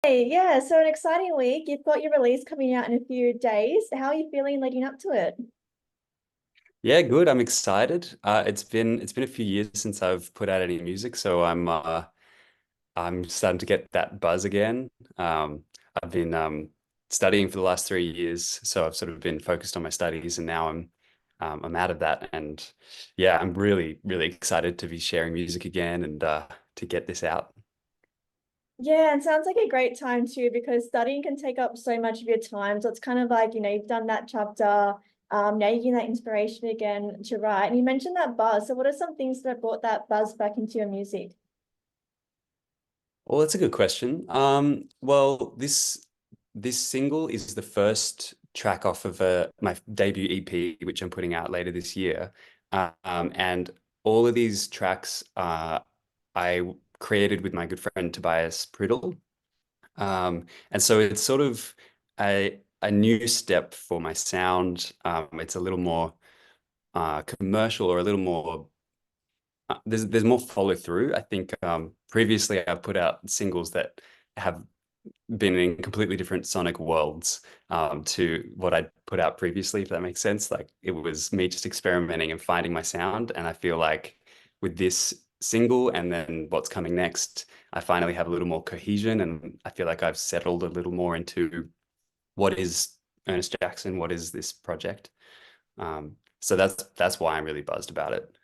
Hey, yeah, so an exciting week. You've got your release coming out in a few days. How are you feeling leading up to it? Yeah, good. I'm excited. It's been a few years since I've put out any music, so I'm starting to get that buzz again. I've been studying for the last 3 years, so I've sort of been focused on my studies, and now I'm out of that, and yeah, I'm really excited to be sharing music again and to get this out. Yeah, and sounds like a great time too because studying can take up so much of your time. So it's kind of like, you've done that chapter, now you're getting that inspiration again to write. And you mentioned that buzz. So what are some things that brought that buzz back into your music? Well, that's a good question. Well, this single is the first track off of my debut EP, which I'm putting out later this year. And all of these tracks I created with my good friend Tobias Priddle. And so it's sort of a new step for my sound. It's a little more commercial or a little more there's more follow through. I think previously I've put out singles that have been in completely different sonic worlds to what I'd put out previously, if that makes sense. Like it was me just experimenting and finding my sound. And I feel like with this single and then what's coming next, I finally have a little more cohesion and I feel like I've settled a little more into what is Ernest Jackson, what is this project. So that's why I'm really buzzed about it.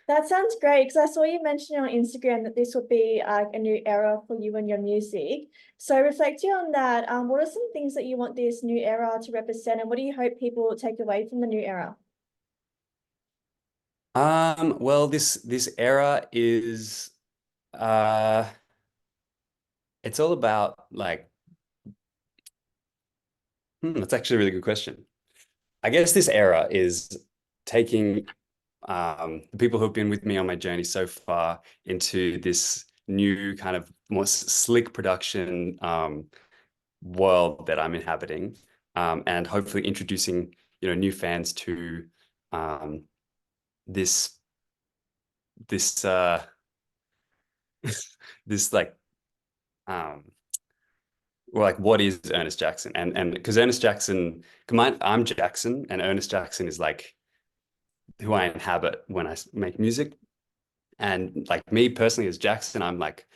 That sounds great because I saw you mentioning on Instagram that this would be a new era for you and your music. So reflecting on that, what are some things that you want this new era to represent, and what do you hope people will take away from the new era? Well, this era is uh it's all about like that's actually a really good question. I guess this era is taking the people who've been with me on my journey so far into this new kind of more slick production world that I'm inhabiting, and hopefully introducing new fans to um, this this this um, like what is Ernest Jackson and because Ernest Jackson, I'm Jackson and Ernest Jackson is like who I inhabit when I make music. And like me personally as Jackson, I'm like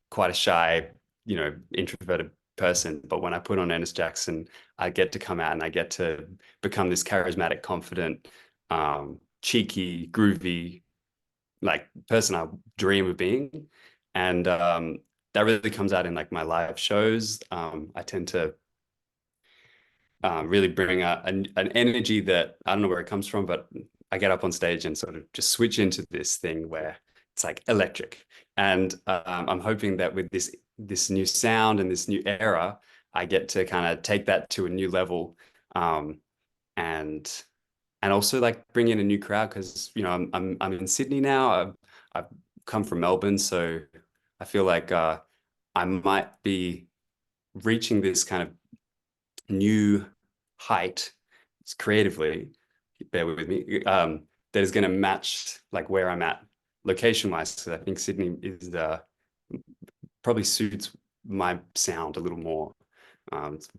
quite a shy, introverted person. But when I put on Ernest Jackson, I get to come out and I get to become this charismatic, confident, cheeky, groovy, like person I dream of being. And that really comes out in like my live shows. I tend to really bring an energy that I don't know where it comes from, but I get up on stage and sort of just switch into this thing where it's like electric. And I'm hoping that with this new sound and this new era, I get to kind of take that to a new level, um, and also like bring in a new crowd because I'm in Sydney now. I've come from Melbourne, so I feel like I might be reaching this kind of new height creatively, bear with me, that is going to match like where I'm at location wise. Because I think Sydney is probably suits my sound a little more.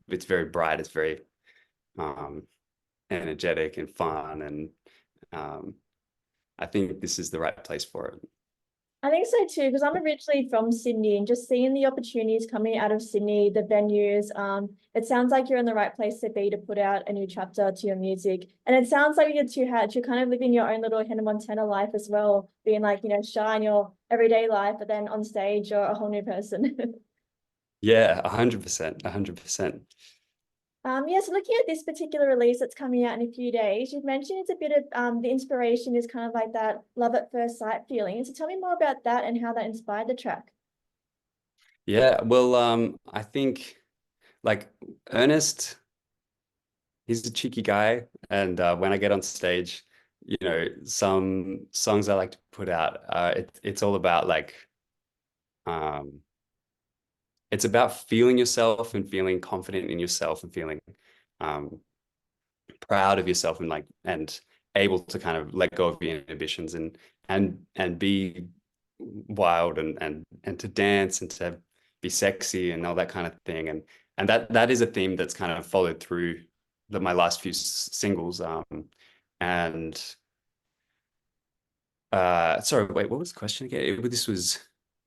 It's very bright, it's very um, energetic and fun, and um, I think this is the right place for it. I think so too, because I'm originally from Sydney and just seeing the opportunities coming out of Sydney, the venues, it sounds like you're in the right place to be to put out a new chapter to your music. And it sounds like you're two hats, you're kind of living your own little Hannah Montana life as well, being like, shy in your everyday life, but then on stage you're a whole new person. Yeah, 100%, 100%. Yeah, so looking at this particular release that's coming out in a few days, you've mentioned it's a bit of the inspiration is kind of like that love at first sight feeling. So tell me more about that and how that inspired the track. Yeah, well, I think like Ernest, he's a cheeky guy, and when I get on stage, some songs I like to put out, it's all about like, um, it's about feeling yourself and feeling confident in yourself and feeling um, proud of yourself and like and able to kind of let go of your inhibitions and be wild and to dance and to be sexy and all that kind of thing. And that is a theme that's kind of followed through my last few singles. And sorry, wait, what was the question again? This was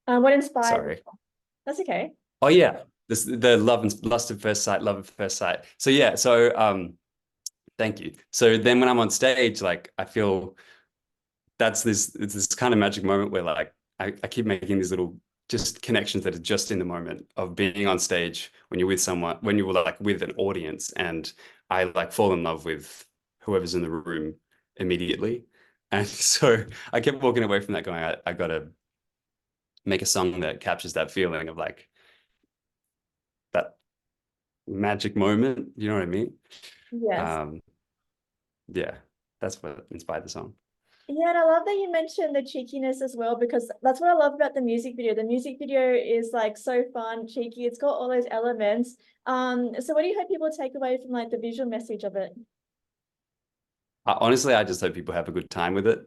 What inspired this sorry. song? That's okay. Oh yeah, the love and lust at first sight, love at first sight. So yeah, so thank you. So then when I'm on stage, like I feel it's this kind of magic moment where like I keep making these little just connections that are just in the moment of being on stage when you're with someone, when you're like with an audience, and I like fall in love with whoever's in the room immediately. And so I kept walking away from that going, I gotta make a song that captures that feeling of like that magic moment. You know what I mean? Yes. Um, yeah, that's what inspired the song. Yeah, and I love that you mentioned the cheekiness as well, because that's what I love about the music video. The music video is like so fun, cheeky. It's got all those elements. So what do you hope people take away from like the visual message of it? Honestly, I just hope people have a good time with it.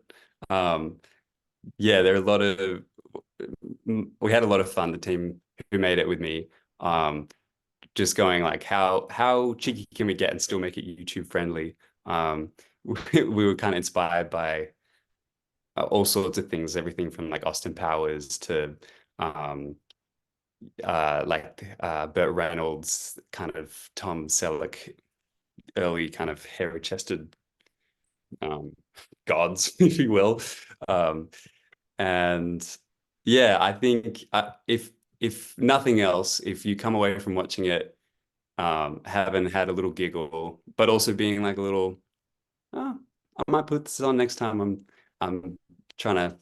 Um, yeah, there are a lot of we had a lot of fun. The team who made it with me, just going like, how cheeky can we get and still make it YouTube friendly? We were kind of inspired by all sorts of things, everything from like Austin Powers to um, Burt Reynolds, kind of Tom Selleck, early kind of hairy-chested um, gods, if you will. Um, and yeah, I think if nothing else, if you come away from watching it, having had a little giggle, but also being like a little, oh, I might put this on next time I'm trying to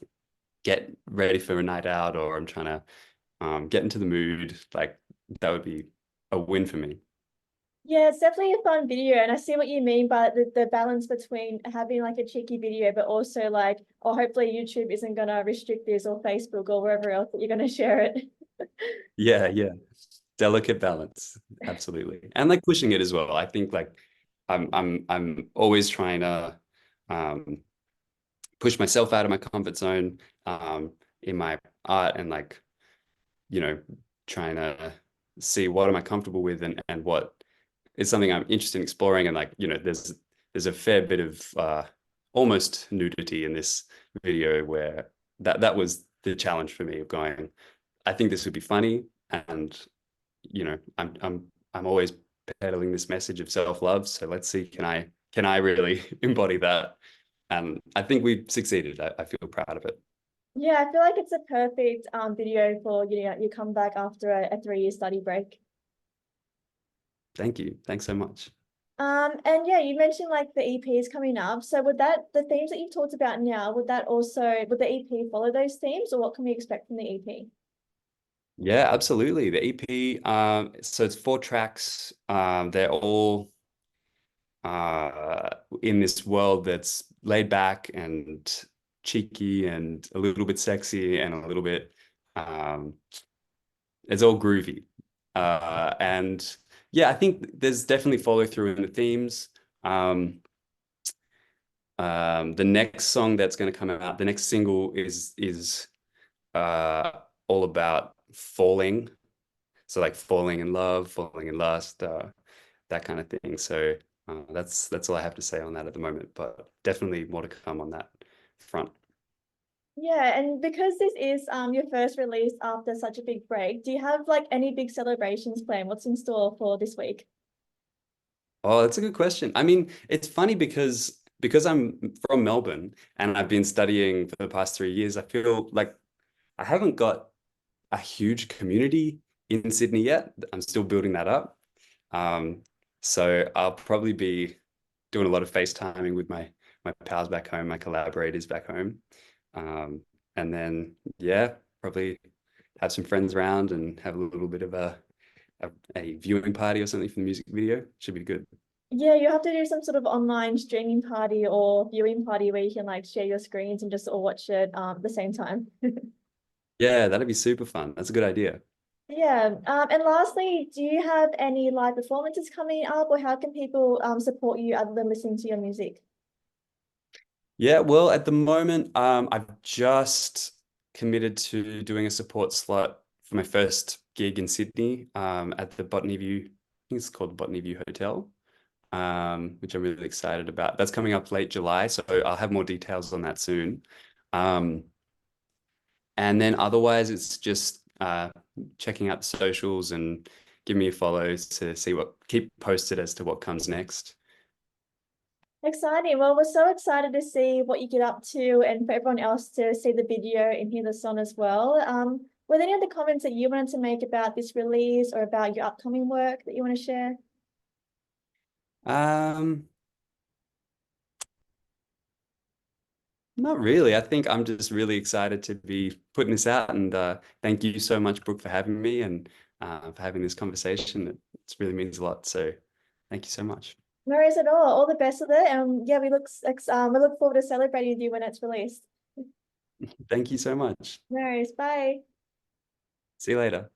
get ready for a night out, or I'm trying to get into the mood, like that would be a win for me. Yeah, it's definitely a fun video, and I see what you mean by the balance between having like a cheeky video, but also like, oh, hopefully YouTube isn't gonna restrict this, or Facebook or wherever else that you're gonna share it. Yeah, yeah. Delicate balance, absolutely. And like pushing it as well. I think like I'm always trying to um push myself out of my comfort zone in my art, and like, you know, trying to see what am I comfortable with, and what is something I'm interested in exploring. And like, you know, there's a fair bit of almost nudity in this video, where that was the challenge for me of going, I think this would be funny, and you know, I'm always peddling this message of self-love. So let's see, can I really embody that? And I think we succeeded. I feel proud of it. Yeah, I feel like it's a perfect video for you come back after a 3 year study break. Thank you. Thanks so much. And yeah, you mentioned like the EP is coming up. So would that the themes that you've talked about now, would the EP follow those themes, or what can we expect from the EP? Yeah, absolutely. The EP, so it's 4 tracks. They're all uh, in this world that's laid back and cheeky and a little bit sexy and a little bit um, it's all groovy. And yeah, I think there's definitely follow through in the themes. Um, the next song that's going to come out, the next single is uh, all about falling. So like falling in love, falling in lust, that kind of thing. So that's all I have to say on that at the moment. But definitely more to come on that front. Yeah, and because this is your first release after such a big break, do you have like any big celebrations planned? What's in store for this week? Oh, that's a good question. I mean, it's funny because I'm from Melbourne and I've been studying for the past 3 years. I feel like I haven't got a huge community in Sydney yet. I'm still building that up. Um, so I'll probably be doing a lot of FaceTiming with my pals back home, my collaborators back home. Um, and then yeah, probably have some friends around and have a little bit of a viewing party or something for the music video. Should be good. Yeah, you have to do some sort of online streaming party or viewing party where you can like share your screens and just all watch it at the same time. Yeah, that'd be super fun. That's a good idea. Yeah. And lastly, do you have any live performances coming up, or how can people support you other than listening to your music? Yeah, well, at the moment, I've just committed to doing a support slot for my first gig in Sydney at the Botany View. I think it's called the Botany View Hotel, which I'm really excited about. That's coming up late July, so I'll have more details on that soon. And then otherwise, it's just checking out the socials and give me a follow to see keep posted as to what comes next. Exciting. Well, we're so excited to see what you get up to and for everyone else to see the video and hear the song as well. Were there any other comments that you wanted to make about this release or about your upcoming work that you want to share? Not really. I think I'm just really excited to be putting this out, and thank you so much, Brooke, for having me and for having this conversation. It really means a lot. So thank you so much. No worries at all. All the best with it. And yeah, we look forward to celebrating with you when it's released. Thank you so much. No worries. Bye. See you later.